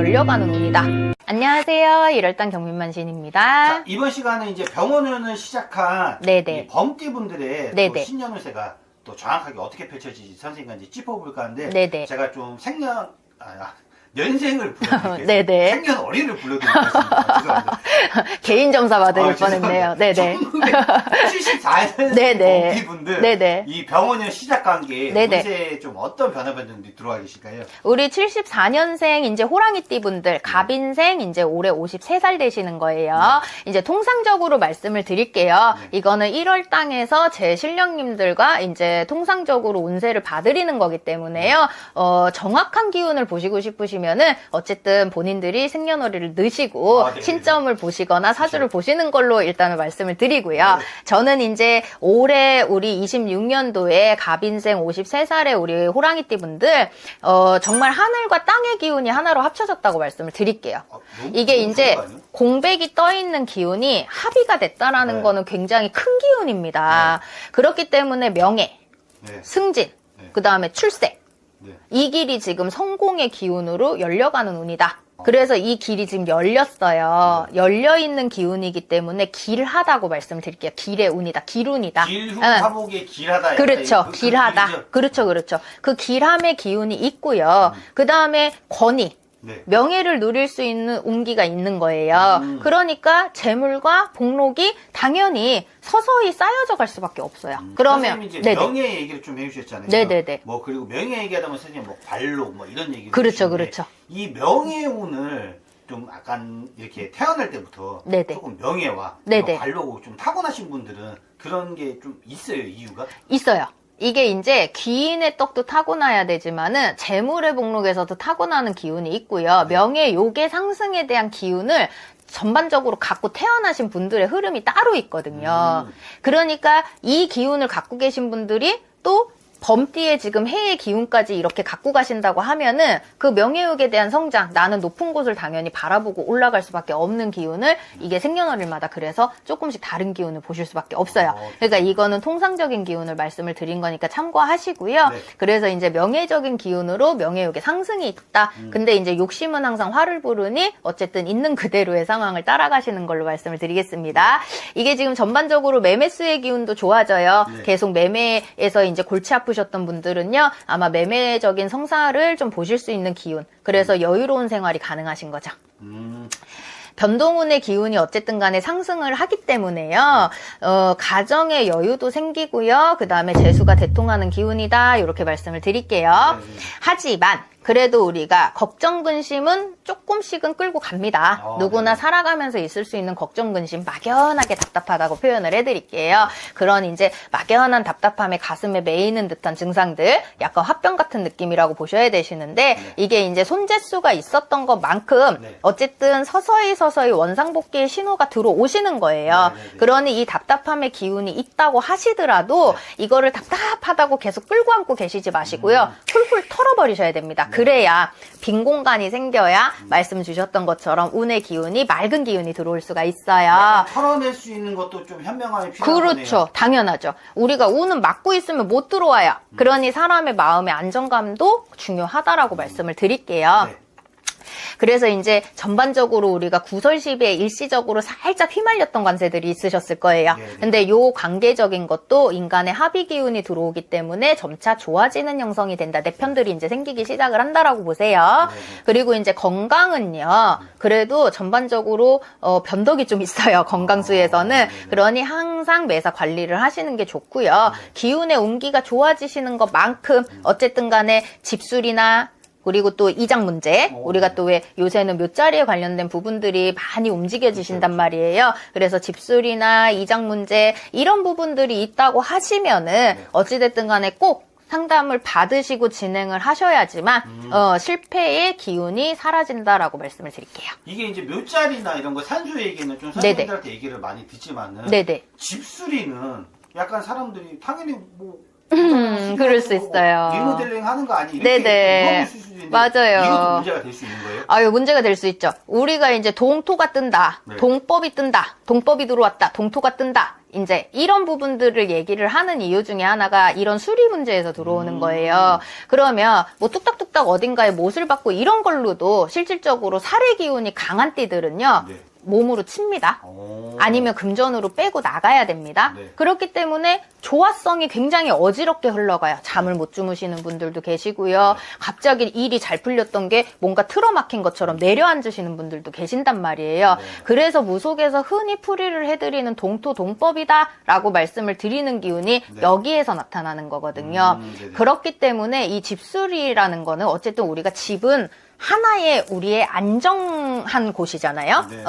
열려가는 운이다. 안녕하세요. 1월달 경민만신입니다. 자, 이번 시간은 이제 병원운을 시작한 네네. 이 범띠분들의 네네. 또 신년운세가 또 정확하게 어떻게 펼쳐질지 선생님과 이제 짚어볼까 하는데 네네. 제가 좀 연생을 불러드리겠습니다. 네네. 생년월일을 불러드리겠습니다. 죄송합니다. 개인 점사 받을 뻔했네요. 네네. 1974년 네네. 범띠분들 네네. 이 병원운 시작 관계에 네네. 운세에 좀 어떤 변화변동들이 들어와 계실까요? 우리 74년생 이제 호랑이띠 분들, 갑인생 이제 올해 53살 되시는 거예요. 이제 통상적으로 말씀을 드릴게요. 이거는 1월 땅에서 제 신령님들과 이제 통상적으로 운세를 봐드리는 거기 때문에요. 정확한 기운을 보시고 싶으시면은 어쨌든 본인들이 생년월일을 넣으시고 신점을 보시거나 사주를 보시는 걸로 일단은 말씀을 드리고요. 저는 이제 올해 우리 26년도에 갑인생 53살의 우리 호랑이띠 분들 정말 하늘과 땅의 기운이 하나로 합쳐졌다고 말씀을 드릴게요. 이게 이제 공백이 떠 있는 기운이 합의가 됐다라는 거는 굉장히 큰 기운입니다. 그렇기 때문에 명예, 승진, 그 다음에 출세, 이 길이 지금 성공의 기운으로 열려가는 운이다. 그래서 이 길이 지금 열렸어요. 열려있는 기운이기 때문에 길하다고 말씀드릴게요. 길의 운이다. 길운이다. 길후 화복의 길하다. 그렇죠. 길하다. 그렇죠. 그 길함의 기운이 있고요. 그 다음에 권위. 명예를 누릴 수 있는 운기가 있는 거예요. 그러니까 재물과 복록이 당연히 서서히 쌓여져 갈 수밖에 없어요. 그러면 이제 명예 얘기를 좀 해주셨잖아요. 네네네. 뭐 그리고 명예 얘기하다 보면 선생님 뭐 관록 뭐 이런 얘기를 그렇죠, 그렇죠. 이 명예운을 좀 약간 이렇게 태어날 때부터 조금 명예와 관록을 좀 타고나신 분들은 그런 게 좀 있어요, 이유가? 있어요. 이게 이제 귀인의 떡도 타고나야 되지만은 재물의 복록에서도 타고나는 기운이 있고요. 명예, 욕의 상승에 대한 기운을 전반적으로 갖고 태어나신 분들의 흐름이 따로 있거든요. 그러니까 이 기운을 갖고 계신 분들이 또 범띠에 지금 해의 기운까지 이렇게 갖고 가신다고 하면은 그 명예욕에 대한 성장, 나는 높은 곳을 당연히 바라보고 올라갈 수밖에 없는 기운을 이게 생년월일마다 그래서 조금씩 다른 기운을 보실 수밖에 없어요. 그러니까 이거는 통상적인 기운을 말씀을 드린 거니까 참고하시고요. 그래서 이제 명예적인 기운으로 명예욕의 상승이 있다. 근데 이제 욕심은 항상 화를 부르니 어쨌든 있는 그대로의 상황을 따라가시는 걸로 말씀을 드리겠습니다. 이게 지금 전반적으로 매매수의 기운도 좋아져요. 계속 매매에서 이제 골치 아프셨던 분들은요, 아마 매매적인 성사를 좀 보실 수 있는 기운. 그래서 여유로운 생활이 가능하신 거죠. 변동운의 기운이 어쨌든 간에 상승을 하기 때문에요. 가정의 여유도 생기고요. 그 다음에 재수가 대통하는 기운이다. 이렇게 말씀을 드릴게요. 하지만 그래도 우리가 걱정 근심은 조금씩은 끌고 갑니다. 누구나 살아가면서 있을 수 있는 걱정 근심, 막연하게 답답하다고 표현을 해드릴게요. 그런 이제 막연한 답답함에 가슴에 메이는 듯한 증상들, 약간 화병 같은 느낌이라고 보셔야 되시는데 이게 이제 손재수가 있었던 것만큼 어쨌든 서서히 원상복귀의 신호가 들어오시는 거예요. 그러니 이 답답함의 기운이 있다고 하시더라도 이거를 답답하다고 계속 끌고 안고 계시지 마시고요. 훌훌 털어버리셔야 됩니다. 그래야 빈 공간이 생겨야 말씀 주셨던 것처럼 운의 기운이 맑은 기운이 들어올 수가 있어요. 털어낼 수 있는 것도 좀 현명함이 필요한 그렇죠. 거네요. 당연하죠. 우리가 운은 막고 있으면 못 들어와요. 그러니 사람의 마음의 안정감도 중요하다라고 말씀을 드릴게요. 그래서 이제 전반적으로 우리가 구설시비에 일시적으로 살짝 휘말렸던 관세들이 있으셨을 거예요. 근데 요 관계적인 것도 인간의 합의 기운이 들어오기 때문에 점차 좋아지는 형성이 된다. 내편들이 이제 생기기 시작을 한다라고 보세요. 그리고 이제 건강은요. 그래도 전반적으로 변덕이 좀 있어요. 건강수에서는. 그러니 항상 매사 관리를 하시는 게 좋고요. 기운의 운기가 좋아지시는 것만큼 어쨌든 간에 집술이나 그리고 또 이장 문제, 우리가 또 왜 요새는 묘자리에 관련된 부분들이 많이 움직여지신단 말이에요. 그래서 집술이나 이장 문제 이런 부분들이 있다고 하시면은 어찌됐든 간에 꼭 상담을 받으시고 진행을 하셔야지만 실패의 기운이 사라진다라고 말씀을 드릴게요. 이게 이제 묘자리나 이런 거 산수 얘기는 좀 선생님들한테 얘기를 많이 듣지만은 집수리는 약간 사람들이 당연히 뭐 그럴 수 있어요. 리모델링 하는 거 아니? 이렇게 네네. 있을 수도 있는데 맞아요. 이것도 문제가 될 수 있는 거예요? 아유, 문제가 될 수 있죠. 우리가 이제 동토가 뜬다. 네. 동법이 뜬다. 동법이 들어왔다. 동토가 뜬다. 이제 이런 부분들을 얘기를 하는 이유 중에 하나가 이런 수리 문제에서 들어오는 거예요. 그러면 뭐 뚝딱뚝딱 어딘가에 못을 받고 이런 걸로도 실질적으로 살해 기운이 강한 띠들은요. 네. 몸으로 칩니다. 아니면 금전으로 빼고 나가야 됩니다. 네. 그렇기 때문에 조화성이 굉장히 어지럽게 흘러가요. 잠을 못 주무시는 분들도 계시고요. 네. 갑자기 일이 잘 풀렸던 게 뭔가 틀어막힌 것처럼 내려앉으시는 분들도 계신단 말이에요. 네. 그래서 무속에서 흔히 풀이를 해드리는 동토 동법이다라고 말씀을 드리는 기운이 네. 여기에서 나타나는 거거든요. 네네. 그렇기 때문에 이 집수리라는 거는 어쨌든 우리가 집은 하나의 우리의 안정한 곳이잖아요. 네.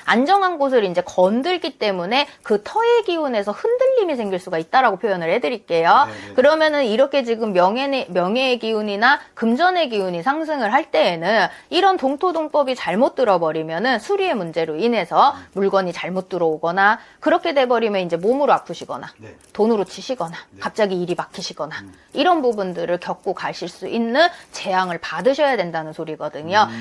안정한 곳을 이제 건들기 때문에 그 터의 기운에서 흔들림이 생길 수가 있다라고 표현을 해드릴게요. 네. 그러면은 이렇게 지금 명예의 기운이나 금전의 기운이 상승을 할 때에는 이런 동토동법이 잘못 들어버리면은 수리의 문제로 인해서 물건이 잘못 들어오거나 그렇게 돼버리면 이제 몸으로 아프시거나 네. 돈으로 치시거나 갑자기 일이 막히시거나 이런 부분들을 겪고 가실 수 있는 재앙을 받으셔야 된다는 소리거든요.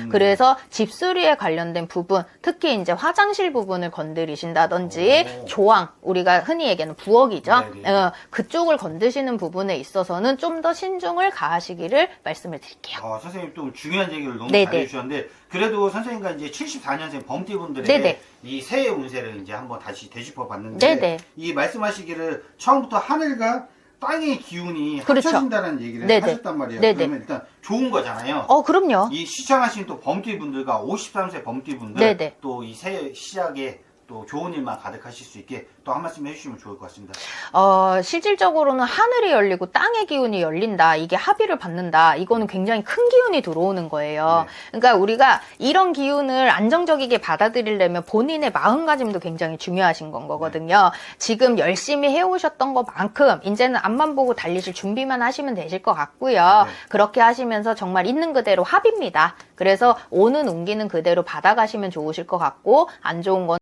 그래서 집수리에 관련된 부분, 특히 이제 화장실 부분을 건드리신다든지 조항, 우리가 흔히 얘기하는 부엌이죠. 네네. 그쪽을 건드시는 부분에 있어서는 좀 더 신중을 가하시기를 말씀을 드릴게요. 선생님 또 중요한 얘기를 너무 네네. 잘해주셨는데 그래도 선생님과 이제 74년생 범띠분들의 네네. 이 새해 운세를 이제 한번 다시 되짚어봤는데 네네. 이 말씀하시기를 처음부터 하늘과 땅의 기운이 그렇죠. 합쳐진다는 얘기를 네네. 하셨단 말이에요. 네네. 그러면 일단 좋은 거잖아요. 그럼요. 이 시청하신 또 범띠분들과 53세 범띠분들 네네. 또 이 새해 시작에 또 좋은 일만 가득하실 수 있게 또 한 말씀 해주시면 좋을 것 같습니다. 실질적으로는 하늘이 열리고 땅의 기운이 열린다. 이게 합의를 받는다. 이거는 굉장히 큰 기운이 들어오는 거예요. 네. 그러니까 우리가 이런 기운을 안정적이게 받아들이려면 본인의 마음가짐도 굉장히 중요하신 건 거거든요. 지금 열심히 해오셨던 것만큼 이제는 앞만 보고 달리실 준비만 하시면 되실 것 같고요. 네. 그렇게 하시면서 정말 있는 그대로 합의입니다. 그래서 오는 운기는 그대로 받아가시면 좋으실 것 같고 안 좋은 건